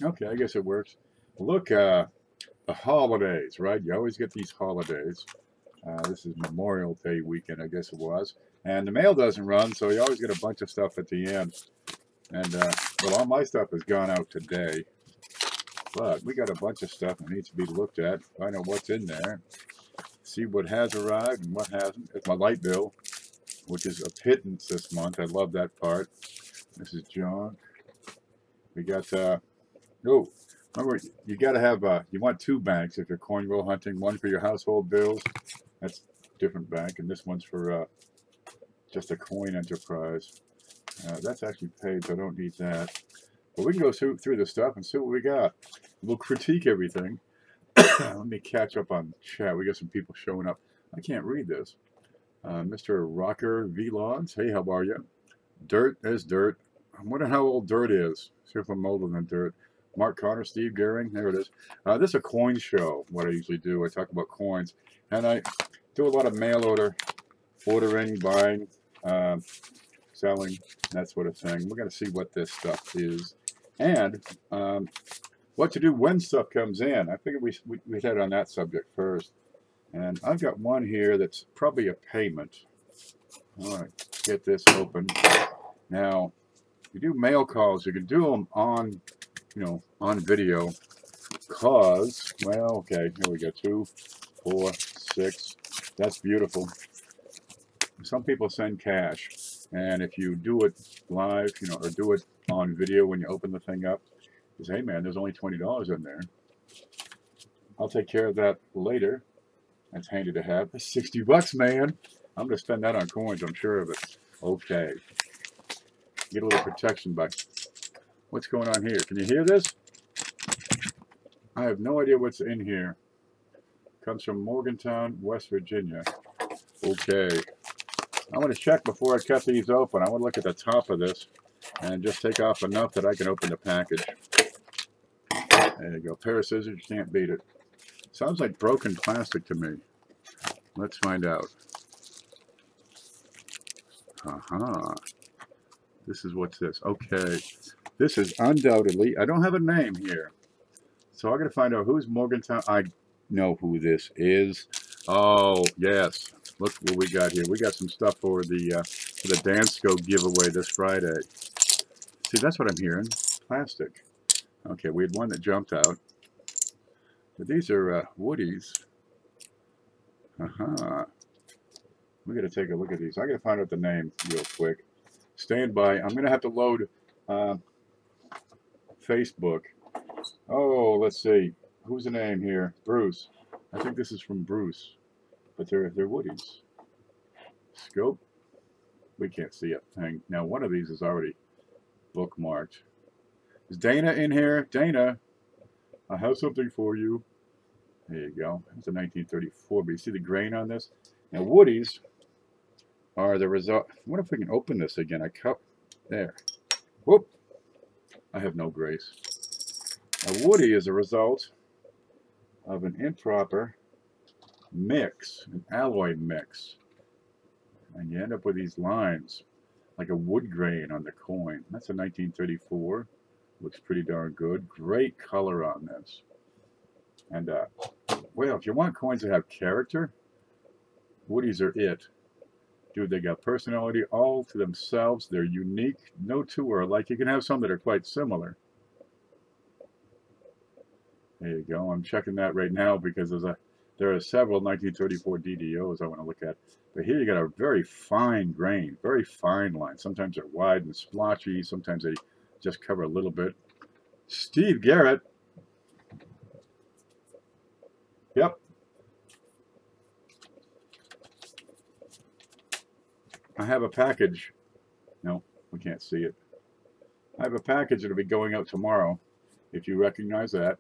Okay, I guess it works. Look, the holidays, right? You always get these holidays. This is Memorial Day weekend, I guess it was. And the mail doesn't run, so you always get a bunch of stuff at the end. And, well, all my stuff has gone out today. But we got a bunch of stuff that needs to be looked at, find out what's in there, see what has arrived and what hasn't. It's my light bill, which is a pittance this month. I love that part. This is John. We got, oh, remember, you got to have, you want two banks if you're coin roll hunting. One for your household bills. That's a different bank. And this one's for just a coin enterprise. That's actually paid, so I don't need that. But we can go through the stuff and see what we got. We'll critique everything. Let me catch up on chat. We got some people showing up. I can't read this. Mr. Rocker Vlogs. Hey, how are you? Dirt is dirt. I wonder how old dirt is. See if I'm older than dirt. Mark Connor, Steve Goering. There it is. This is a coin show, what I usually do. I talk about coins. And I do a lot of mail order, ordering, buying, selling, that sort of thing. We're going to see what this stuff is. And what to do when stuff comes in. I figured we hit on that subject first. And I've got one here that's probably a payment. All right, get this open. Now, you do mail calls, you can do them on, on video. Cause, well, okay, here we go. 2, 4, 6. That's beautiful. Some people send cash. And if you do it live, or do it on video when you open the thing up, you say, hey man, there's only $20 in there. I'll take care of that later. That's handy to have. That's $60, man. I'm going to spend that on coins, I'm sure of it. Okay. Get a little protection by. What's going on here? Can you hear this? I have no idea what's in here. Comes from Morgantown, West Virginia. Okay. I want to check before I cut these open. I want to look at the top of this and just take off enough that I can open the package. There you go. Pair of scissors, you can't beat it. Sounds like broken plastic to me. Let's find out. This is what's this. Okay. This is undoubtedly, I don't have a name here. So I'm going to find out who's Morgantown. I know who this is. Oh, yes. Look what we got here. We got some stuff for the Dansko giveaway this Friday. See, that's what I'm hearing. Plastic. Okay, we had one that jumped out. But these are Woodies. We got to take a look at these. I got to find out the name real quick. Stand by. I'm going to have to load Facebook. Oh, let's see. Who's the name here? Bruce. I think this is from Bruce. But they're Woodies. Scope. We can't see it. Now, one of these is already bookmarked. Is Dana in here? Dana, I have something for you. There you go. It's a 1934, but you see the grain on this? Now, Woodies are the result. I wonder if we can open this again. I cut there. Whoop. I have no grace. A Woody is a result of an improper mix, an alloy mix. And you end up with these lines, like a wood grain on the coin. That's a 1934. Looks pretty darn good. Great color on this. And, well, if you want coins that have character, Woodies are it. Dude, they got personality all to themselves. They're unique. No two are alike. You can have some that are quite similar. There you go. I'm checking that right now because there are several 1934 DDOs I want to look at. But here you got a very fine grain, very fine line. Sometimes they're wide and splotchy. Sometimes they just cover a little bit. Steve Garrett. Yep. I have a package. No, we can't see it. I have a package that'll be going out tomorrow. If you recognize that,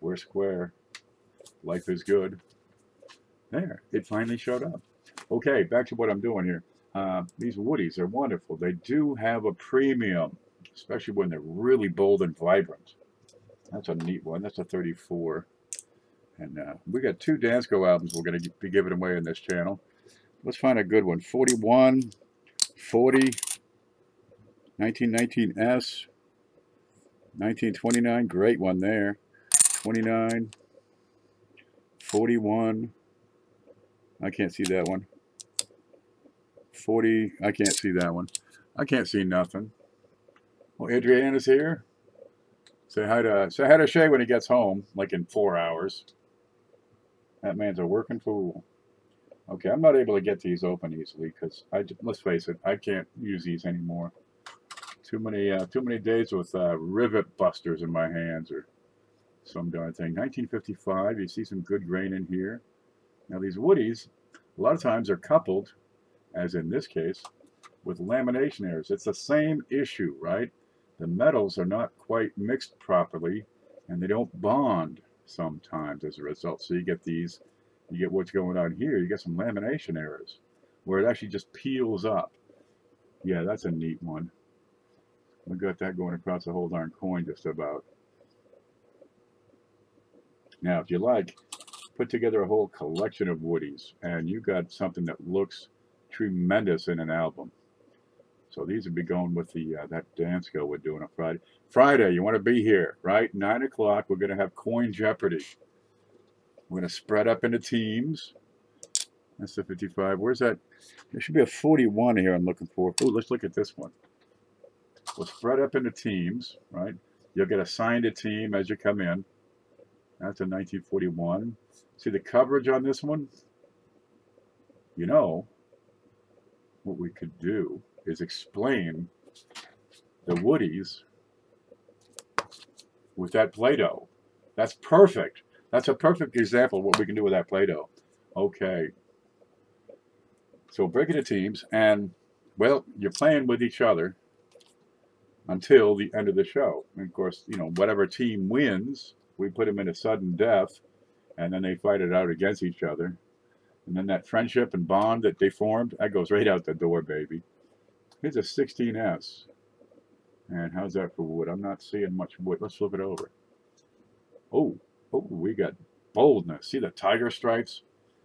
we're square. Life is good. There, it finally showed up. Okay, back to what I'm doing here. These Woodies are wonderful. They do have a premium, especially when they're really bold and vibrant. That's a neat one. That's a 34. And we got 2 Dansko albums we're going to be giving away on this channel. Let's find a good one. 41, 40, 1919S, 1929, great one there. 29, 41, I can't see that one. 40, I can't see that one. I can't see nothing. Well, Adrienne is here. Say hi to Shay when he gets home, like in 4 hours. That man's a working fool. Okay, I'm not able to get these open easily because let's face it, I can't use these anymore. Too many days with rivet busters in my hands or some darn thing. 1955, you see some good grain in here. Now these woodies, a lot of times are coupled, as in this case, with lamination errors. It's the same issue, right? The metals are not quite mixed properly and they don't bond sometimes as a result. So you get these, you get what's going on here, you get some lamination errors where it actually just peels up. Yeah, that's a neat one. We got that going across the whole darn coin just about. Now, if you like, put together a whole collection of woodies and you got something that looks tremendous in an album. So these would be going with the that dance go we're doing on Friday. Friday, you want to be here, right? 9 o'clock, we're going to have Coin Jeopardy. We're going to spread up into teams. That's the 55. Where's that? There should be a 41 here I'm looking for. Oh, let's look at this one. We'll spread up into teams, right? You'll get assigned a team as you come in. That's a 1941. See the coverage on this one? You know, what we could do is explain the woodies with that Play-Doh. That's perfect. That's a perfect example of what we can do with that Play-Doh. Okay. So break into teams, and, well, you're playing with each other until the end of the show. And, of course, you know, whatever team wins, we put them in a sudden death, and then they fight it out against each other. And then that friendship and bond that they formed, that goes right out the door, baby. Here's a 16S. And how's that for wood? I'm not seeing much wood. Let's flip it over. Oh, we got boldness. See the tiger stripes?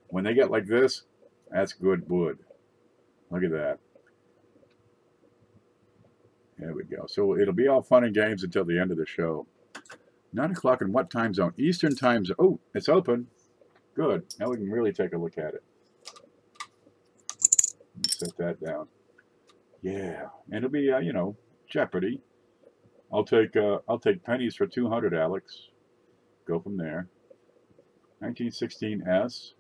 When they get like this, that's good wood. Look at that. There we go. So it'll be all fun and games until the end of the show. 9 o'clock in what time zone? Eastern time zone. Oh, it's open. Good. Now we can really take a look at it. Set that down. Yeah, and it'll be you know, Jeopardy. I'll take pennies for 200, Alex. Go from there. 1916S.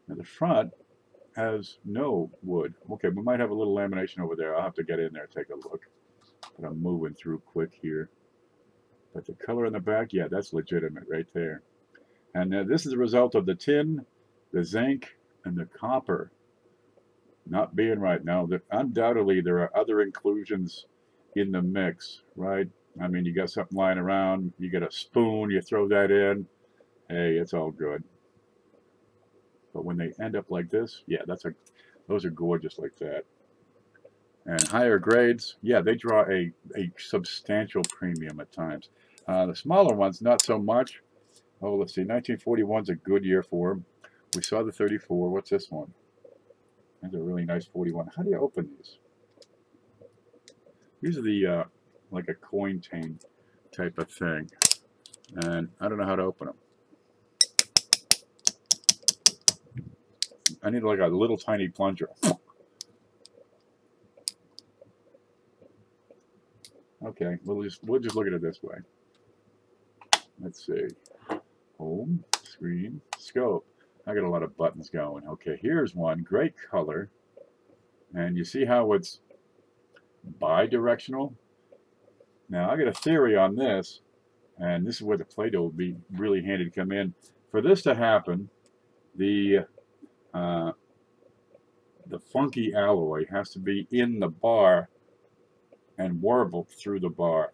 Now the front has no wood. Okay, we might have a little lamination over there. I'll have to get in there and take a look. But I'm moving through quick here. But the color in the back, yeah, that's legitimate right there. And this is a result of the tin, the zinc, and the copper not being right. Now, undoubtedly, there are other inclusions in the mix, right? I mean, you got something lying around, you get a spoon, you throw that in, hey, it's all good. But when they end up like this, yeah, those are gorgeous like that. And higher grades, yeah, they draw a substantial premium at times. The smaller ones, not so much. Oh, let's see, 1941's a good year for them. We saw the 34. What's this one? That's a really nice 41. How do you open these? These are the, like a coin chain type of thing. And I don't know how to open them. I need like a little tiny plunger. Okay, we'll just look at it this way. Let's see. Home, screen, scope. I got a lot of buttons going. Okay, here's one. Great color. And you see how it's bi-directional? Now, I got a theory on this, and this is where the Play-Doh would be really handy to come in. For this to happen, the funky alloy has to be in the bar and warbled through the bar,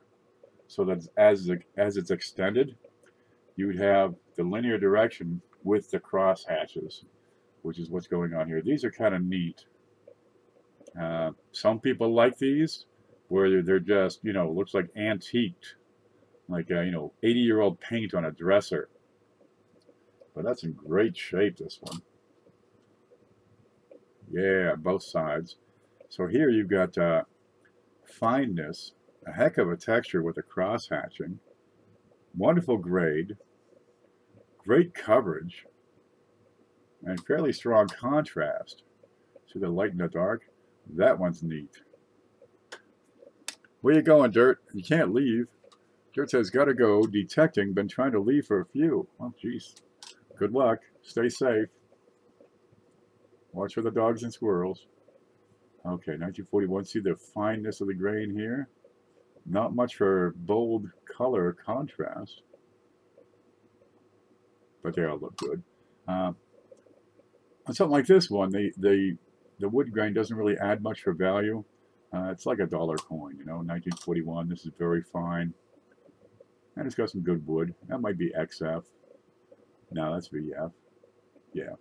so that as it's extended, you'd have the linear direction with the cross hatches, which is what's going on here. These are kind of neat. Some people like these, where they're just, you know, looks like antiqued, like you know, 80-year-old paint on a dresser. But that's in great shape, this one. Yeah, both sides. So here you've got fineness, a heck of a texture with the cross hatching. Wonderful grade, great coverage, and fairly strong contrast. See the light and the dark? That one's neat. Where you going, Dirt? You can't leave. Dirt says, gotta go. Detecting. Been trying to leave for a few. Oh, geez. Good luck. Stay safe. Watch for the dogs and squirrels. Okay, 1941. See the fineness of the grain here? Not much for bold color contrast. But they all look good. On something like this one, the wood grain doesn't really add much for value. It's like a dollar coin, you know, 1941. This is very fine. And it's got some good wood. That might be XF. No, that's VF. Yeah.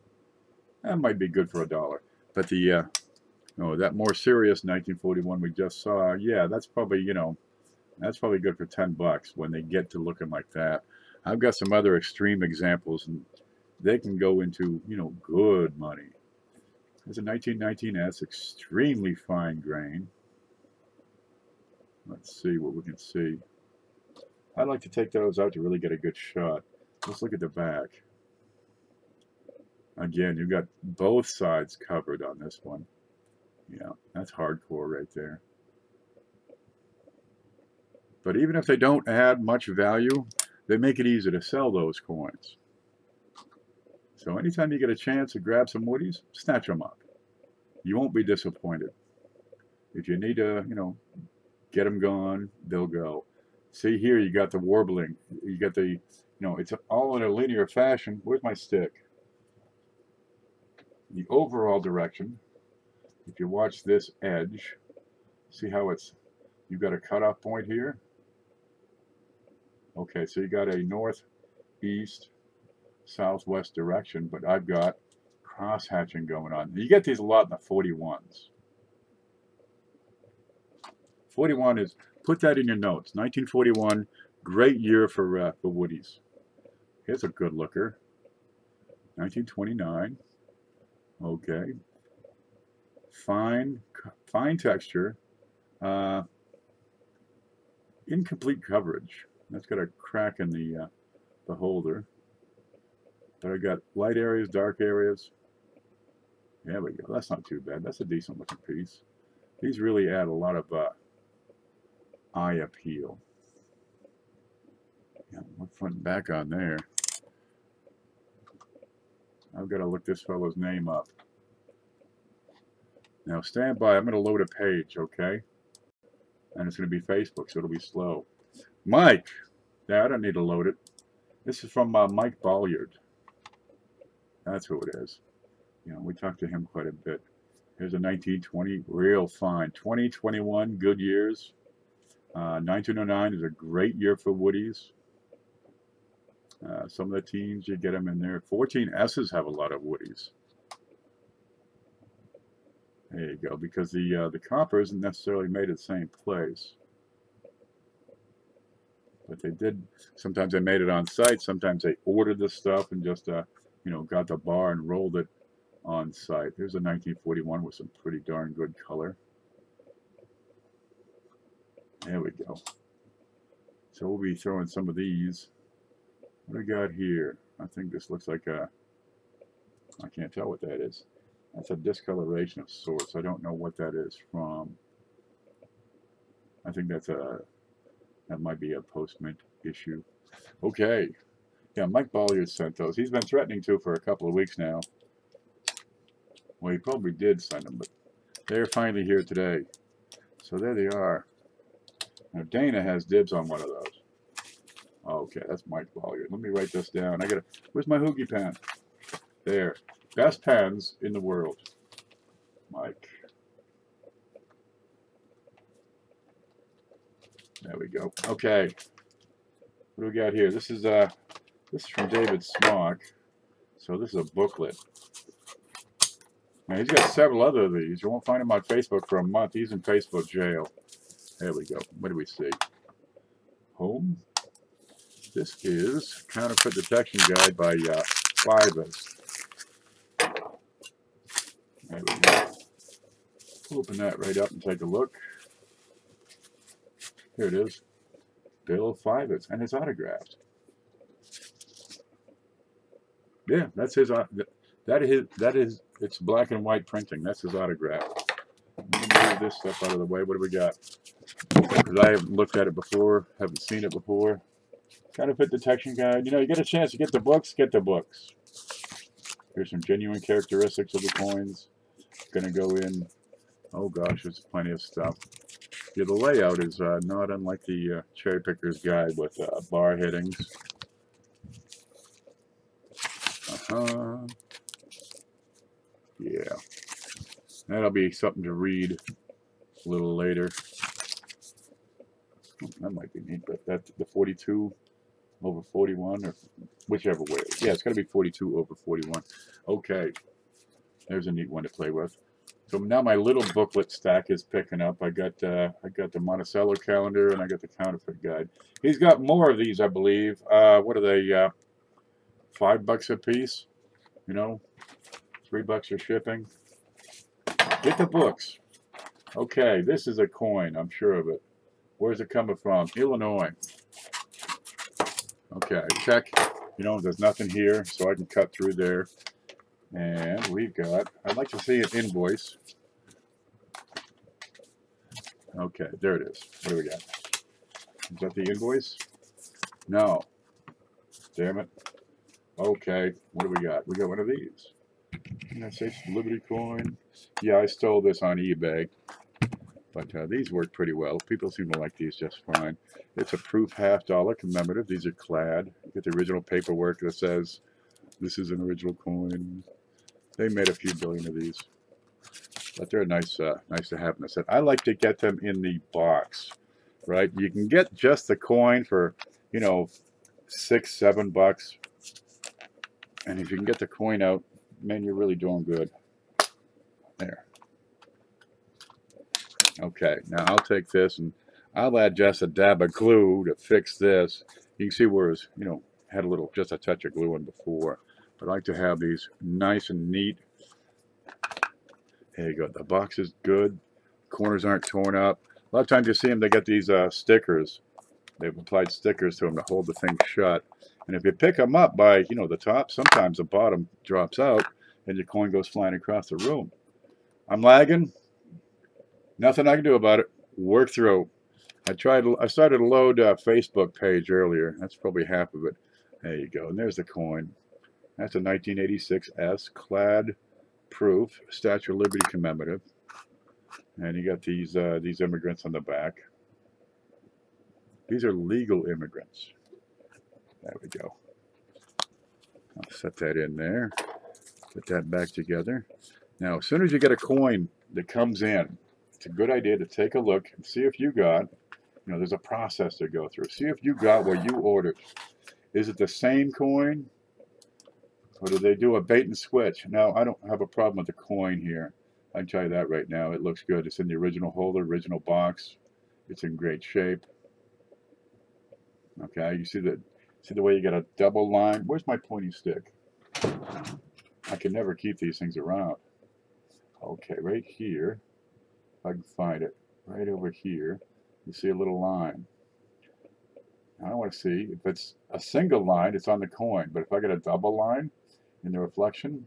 That might be good for $1. But the, that more serious 1941 we just saw, yeah, that's probably, you know, that's probably good for $10 when they get to looking like that. I've got some other extreme examples, and they can go into, you know, good money. There's a 1919S, extremely fine grain. Let's see what we can see. I like to take those out to really get a good shot. Let's look at the back. Again, you've got both sides covered on this one. Yeah, that's hardcore right there. But even if they don't add much value, they make it easy to sell those coins. So anytime you get a chance to grab some woodies, snatch them up. You won't be disappointed. If you need to, you know, get them gone, they'll go. See here, you got the warbling. You got the, you know, it's all in a linear fashion. Where's my stick? The overall direction. If you watch this edge, see how it's, you've got a cutoff point here. Okay, so you got a northeast, southwest direction, but I've got cross hatching going on. You get these a lot in the 41s. 41 is, put that in your notes. 1941, great year for woodies. Here's a good looker. 1929. Okay. Fine texture. Incomplete coverage. That's got a crack in the holder. But I got light areas, dark areas. There we go. That's not too bad. That's a decent looking piece. These really add a lot of eye appeal. Yeah, look front and back on there. I've got to look this fellow's name up. Now stand by. I'm going to load a page, okay? And it's going to be Facebook, so it'll be slow. Mike. Yeah, I don't need to load it. This is from Mike Bolliard. That's who it is. You know, we talked to him quite a bit. Here's a 1920, real fine. 2021, good years. 1909 is a great year for woodies. Some of the teens, you get them in there. 14S's have a lot of woodies. There you go, because the copper isn't necessarily made at the same place. But they did, sometimes they made it on site, sometimes they ordered the stuff and just, you know, got the bar and rolled it on site. Here's a 1941 with some pretty darn good color. There we go. So we'll be throwing some of these. What do we got here? I think this looks like a, I can't tell what that is. That's a discoloration of sorts. I don't know what that is from. I think that's a, that might be a post-mint issue. Okay. Yeah, Mike Bolliard sent those. He's been threatening to for a couple of weeks now. Well, he probably did send them, but they're finally here today. So there they are. Now Dana has dibs on one of those. Okay, that's Mike Bolliard. Let me write this down. I gotta, where's my Hoogie pen? There. Best pens in the world. Mike. There we go. Okay. What do we got here? This is from David Smock. So this is a booklet. Now he's got several other of these. You won't find him on Facebook for a month. He's in Facebook jail. There we go. What do we see? Home. This is Counterfeit Detection Guide by Fivas. There we go. Open that right up and take a look. Here it is. Bill Fivas, and it's autographed. Yeah, that's his. That is. It's black and white printing. That's his autograph. Let me move this stuff out of the way. What do we got? Because I haven't looked at it before. Haven't seen it before. Counterfeit detection guide. You know, you get a chance to get the books. Get the books. Here's some genuine characteristics of the coins. Gonna go in. Oh gosh, there's plenty of stuff. Yeah, the layout is not unlike the cherry picker's guide with bar headings. Yeah, that'll be something to read a little later. That might be neat, but that's the 42 over 41, or whichever way. Yeah, it's going to be 42 over 41. Okay, there's a neat one to play with. So now my little booklet stack is picking up. I got the Monticello calendar and I got the counterfeit guide. He's got more of these, I believe. What are they? $5 a piece. You know, $3 for shipping. Get the books. Okay, this is a coin. I'm sure of it. Where's it coming from? Illinois. Okay, check. You know, there's nothing here, so I can cut through there. And we've got, I'd like to see an invoice. Okay, there it is. What do we got? Is that the invoice? No. Damn it. Okay, what do we got? We got one of these. United States Liberty coin. Yeah, I stole this on eBay. But these work pretty well. People seem to like these just fine. It's a proof $50 commemorative. These are clad. You get the original paperwork that says this is an original coin. They made a few billion of these. But they're nice, nice to have in the set. I like to get them in the box, right? You can get just the coin for, you know, $6, $7. And if you can get the coin out, man, you're really doing good. There. Okay, now I'll take this and I'll add just a dab of glue to fix this. You can see where it's, you know, had a little, just a touch of glue in before. But I like to have these nice and neat. There you go. The box is good. Corners aren't torn up. A lot of times you see them, they get these stickers. They've applied stickers to them to hold the thing shut. And if you pick them up by, you know, the top, sometimes the bottom drops out and your coin goes flying across the room. I'm lagging. Nothing I can do about it. Work through. I started to load a Facebook page earlier. That's probably half of it. There you go. And there's the coin. That's a 1986 S clad proof Statue of Liberty commemorative. And you got these immigrants on the back. These are legal immigrants. There we go. I'll set that in there. Put that back together. Now, as soon as you get a coin that comes in, it's a good idea to take a look and see if you got, you know, there's a process to go through. See if you got what you ordered. Is it the same coin? Or do they do a bait and switch? Now, I don't have a problem with the coin here. I can tell you that right now. It looks good. It's in the original holder, original box. It's in great shape. Okay, you see the way you got a double line? Where's my pointy stick? I can never keep these things around. Okay, right here, if I can find it, right over here, you see a little line. I want to see if it's a single line, it's on the coin, but if I get a double line in the reflection,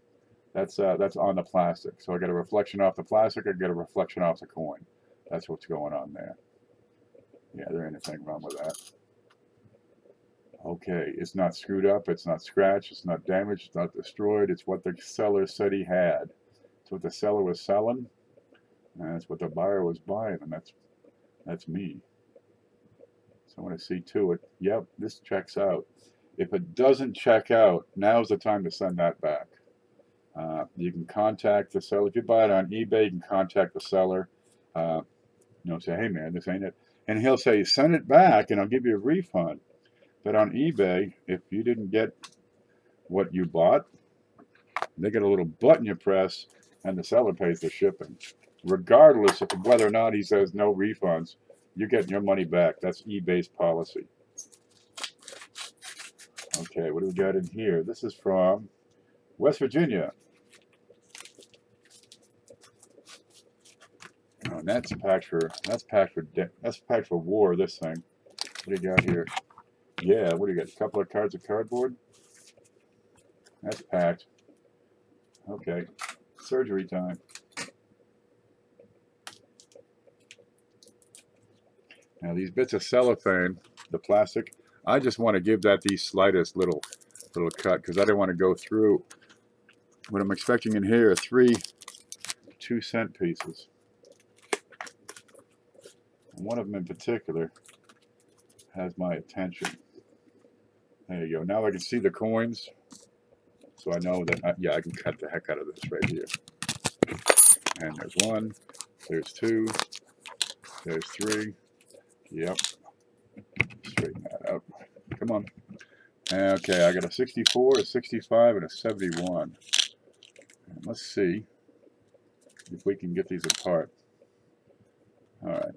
that's on the plastic. So I get a reflection off the plastic, I get a reflection off the coin. That's what's going on there. Yeah, there ain't anything wrong with that. Okay, it's not screwed up, it's not scratched, it's not damaged, it's not destroyed. It's what the seller said he had. It's what the seller was selling, and that's what the buyer was buying, and that's me. So I want to see to it. Yep, this checks out. If it doesn't check out, now's the time to send that back. You can contact the seller. If you buy it on eBay, you can contact the seller. You know, say, hey man, this ain't it. And he'll say, send it back and I'll give you a refund. But on eBay, if you didn't get what you bought, they get a little button you press and the seller pays the shipping. Regardless of whether or not he says no refunds, you're getting your money back. That's eBay's policy. Okay, what do we got in here? This is from West Virginia. Oh, and that's packed for war, this thing. What do you got here? Yeah, what do you got? A couple of cards of cardboard? That's packed. Okay, surgery time. Now these bits of cellophane, the plastic, I just want to give that the slightest little cut because I don't want to go through. What I'm expecting in here are 3 2-cent pieces. And one of them in particular has my attention. There you go. Now I can see the coins, so I know that, yeah, I can cut the heck out of this right here. And there's 1, there's 2, there's 3. Yep. Straighten that out. Come on. Okay, I got a 64, a 65, and a 71. And let's see if we can get these apart. All right.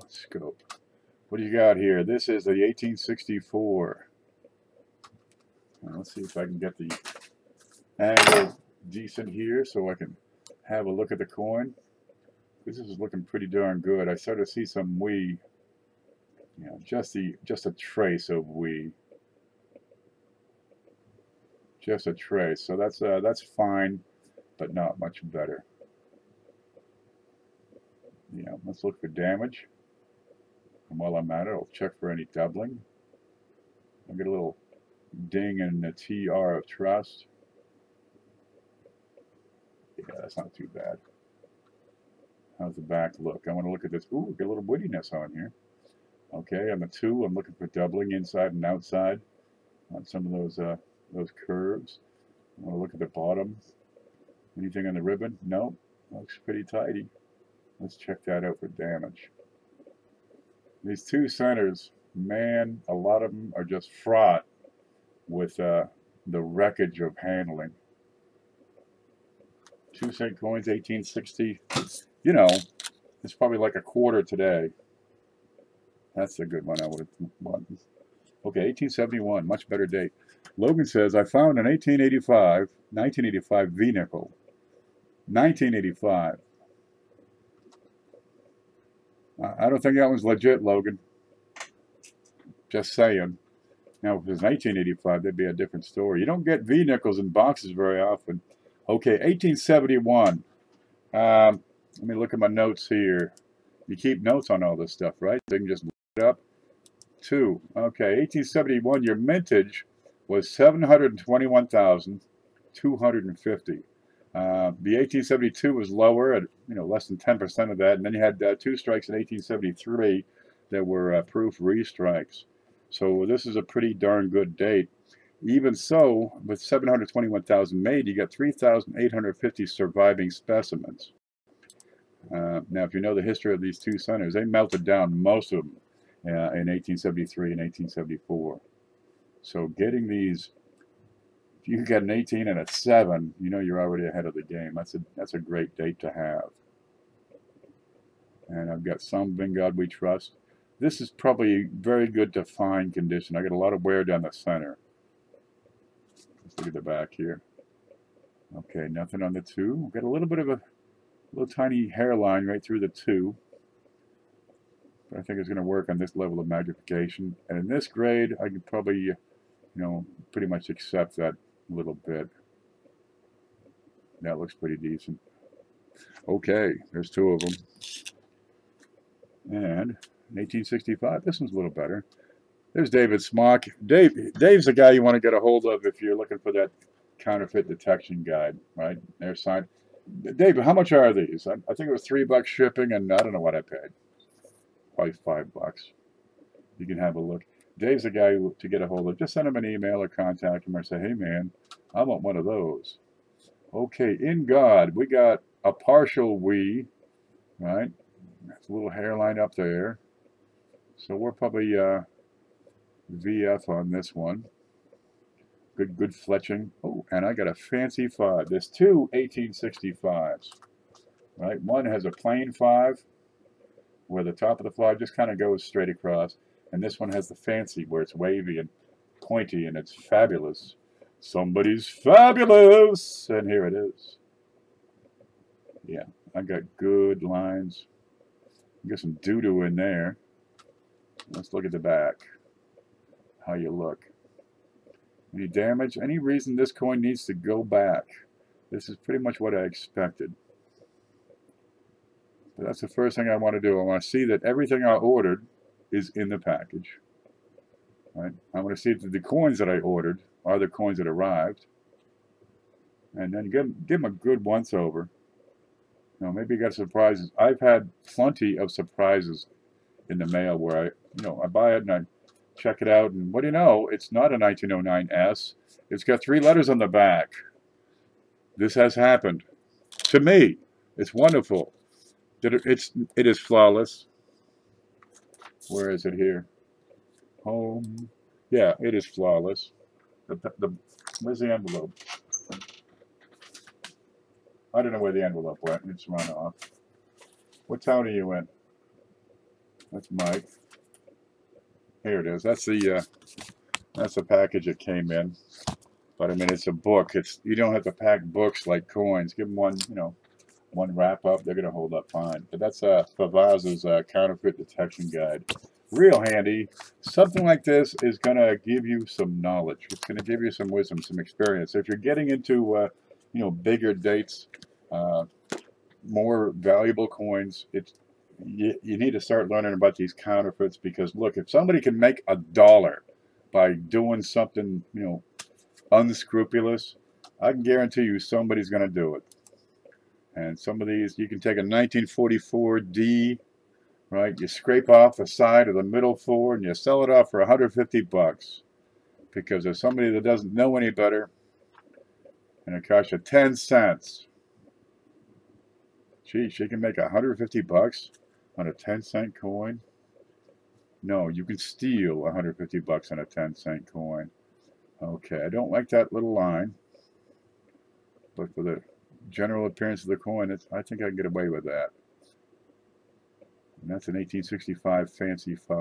Scope. What do you got here? This is the 1864. Let's see if I can get the angle decent here so I can have a look at the coin. This is looking pretty darn good. I started to see some we, you know, just a trace of we. Just a trace. So that's fine, but not much better. Yeah, let's look for damage. And while I'm at it, I'll check for any doubling. I'll get a little ding in the TR of trust. Yeah, that's not too bad. How's the back look? I want to look at this. Ooh, get a little wittiness on here. Okay, on the 2, I'm looking for doubling inside and outside on some of those curves. I want to look at the bottom. Anything on the ribbon? No, looks pretty tidy. Let's check that out for damage. These 2 centers, man, a lot of them are just fraught with the wreckage of handling. 2-cent coins, 1860. You know, it's probably like a quarter today. That's a good one I would have wanted. Okay, 1871, much better date. Logan says, I found an 1985 V-nickel. 1985. I don't think that one's legit, Logan. Just saying. Now, if it was 1985, that'd be a different story. You don't get V-nickels in boxes very often. Okay, 1871. Let me look at my notes here. You keep notes on all this stuff, right? So you can just look it up. 2. Okay, 1871, your mintage was 721,250. The 1872 was lower at less than 10% of that, and then you had 2 strikes in 1873 that were proof restrikes. So this is a pretty darn good date. Even so, with 721,000 made, you got 3,850 surviving specimens. Now, if you know the history of these 2 centers, they melted down most of them in 1873 and 1874. So getting these, if you get an 18 and a 7, you know you're already ahead of the game. That's a great date to have. And I've got some Vingard We Trust. This is probably very good to fine condition. I got a lot of wear down the center. Let's look at the back here. Okay, nothing on the 2. We've got a little bit of a little tiny hairline right through the 2. But I think it's going to work on this level of magnification. And in this grade, I could probably, pretty much accept that little bit. That looks pretty decent. Okay, there's 2 of them. And 1865, this one's a little better. There's David Smock. Dave's the guy you want to get a hold of if you're looking for that counterfeit detection guide, right? Their sign. David, how much are these? I think it was $3 shipping, and I don't know what I paid. Probably $5. You can have a look. Dave's the guy to get a hold of. Just send him an email or contact him or say, hey man, I want one of those. Okay, in God, we got a partial we, right? That's a little hairline up there. So we're probably VF on this one. Good fletching. Oh, and I got a fancy 5. There's 2 1865s, right? One has a plain 5, where the top of the fly just kind of goes straight across. And this one has the fancy, where it's wavy and pointy, and it's fabulous. Somebody's fabulous! And here it is. Yeah, I got good lines. Get some doo-doo in there. Let's look at the back. How you look. Any damage? Any reason this coin needs to go back? This is pretty much what I expected. But that's the first thing I want to do. I want to see that everything I ordered is in the package. Right? I want to see that the coins that I ordered are the coins that arrived. And then give them a good once over. You know, maybe you got surprises. I've had plenty of surprises in the mail where I buy it and I check it out, and what do you know? It's not a 1909S. It's got 3 letters on the back. This has happened to me. It's wonderful. It is flawless. Where is it here? Home. Yeah, it is flawless. Where's the envelope? I don't know where the envelope went. It's run off. What town are you in? That's Mike. Here it is. That's the package it came in. But I mean, it's a book. You don't have to pack books like coins. Give them one, one wrap up. They're gonna hold up fine. But that's Favaz's counterfeit detection guide. Real handy. Something like this is gonna give you some knowledge. It's gonna give you some wisdom, some experience. If you're getting into bigger dates, more valuable coins, you need to start learning about these counterfeits, because look, if somebody can make $1 by doing something unscrupulous, I can guarantee you somebody's going to do it. And some of these, you can take a 1944 D, right? You scrape off the side or the middle 4 and you sell it off for $150, because there's somebody that doesn't know any better, and it costs you 10 cents. Gee, she can make $150 on a 10-cent coin? No, you can steal $150 on a 10-cent coin. Okay, I don't like that little line, but for the general appearance of the coin, I think I can get away with that. And that's an 1865 Fancy 5.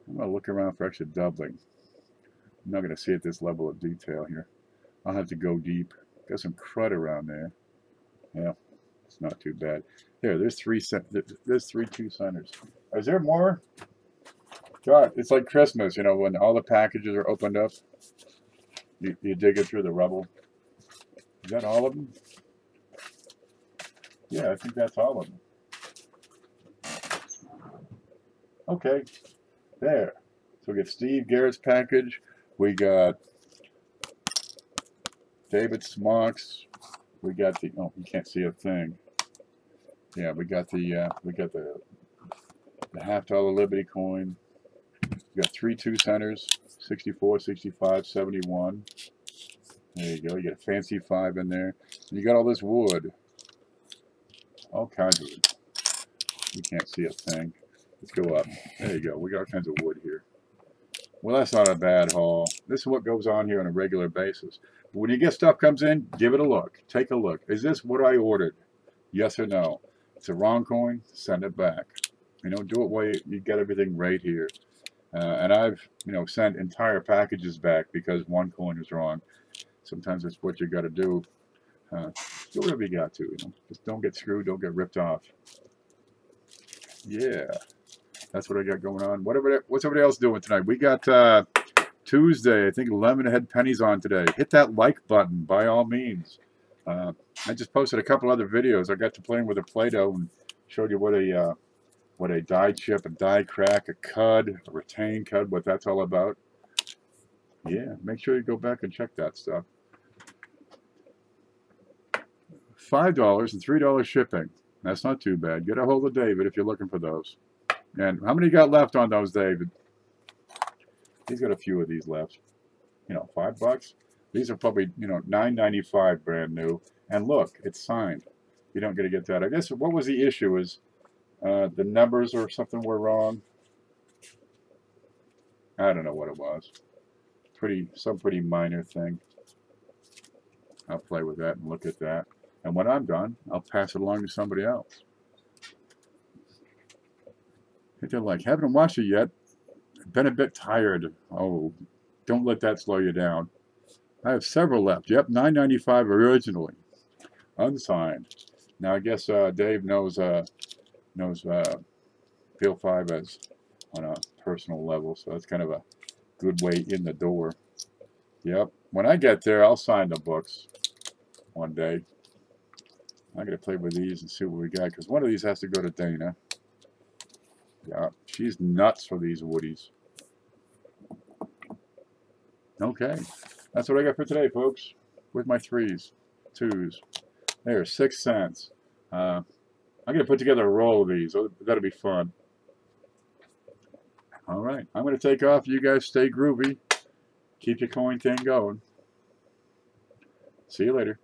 I'm going to look around for extra doubling. I'm not going to see at this level of detail here. I'll have to go deep. Got some crud around there. Yeah, it's not too bad. There's 3 2-centers. Is there more? God, it's like Christmas, when all the packages are opened up. You dig it through the rubble. Is that all of them? Yeah, I think that's all of them. Okay, there. So we get Steve Garrett's package. We got David Smocks. We got the, oh, you can't see a thing. Yeah, we got the $50 Liberty coin. We got 3 2-centers, 64, 65, 71. There you go. You get a Fancy 5 in there. And you got all this wood. All kinds of it. You can't see a thing. Let's go up. There you go. We got all kinds of wood here. Well, that's not a bad haul. This is what goes on here on a regular basis. But when you get stuff comes in, give it a look. Take a look. Is this what I ordered? Yes or no? If it's a wrong coin, send it back. Do it while you get everything right here. And I've, sent entire packages back because one coin is wrong. Sometimes it's what you got to do. Do whatever you got to. Just don't get screwed. Don't get ripped off. Yeah, that's what I got going on. What's everybody else doing tonight? We got Tuesday. I think Lemonhead Penny's on today. Hit that like button by all means. I just posted a couple other videos. I got to playing with a Play-Doh and showed you what a die chip, a die crack, a cud, a retained cud, what that's all about. Yeah, make sure you go back and check that stuff. $5 and $3 shipping. That's not too bad. Get a hold of David if you're looking for those. And how many got left on those, David? He's got a few of these left. $5. These are probably, $9.95 brand new. And look, it's signed. You don't get that. I guess what was the issue is the numbers or something were wrong. I don't know what it was. Some pretty minor thing. I'll play with that and look at that. And when I'm done, I'll pass it along to somebody else. Hit that like, haven't watched it yet. Been a bit tired. Oh, don't let that slow you down. I have several left. Yep, $9.95 originally, unsigned. Now I guess Dave knows Bill 5 as on a personal level, so that's kind of a good way in the door. Yep. When I get there, I'll sign the books one day. I'm going to play with these and see what we got, because one of these has to go to Dana. Yeah, she's nuts for these woodies. Okay, that's what I got for today, folks, with my 3s, 2s. There, 6 cents. I'm going to put together a roll of these. That'll be fun. All right, I'm going to take off. You guys stay groovy. Keep your coin thing going. See you later.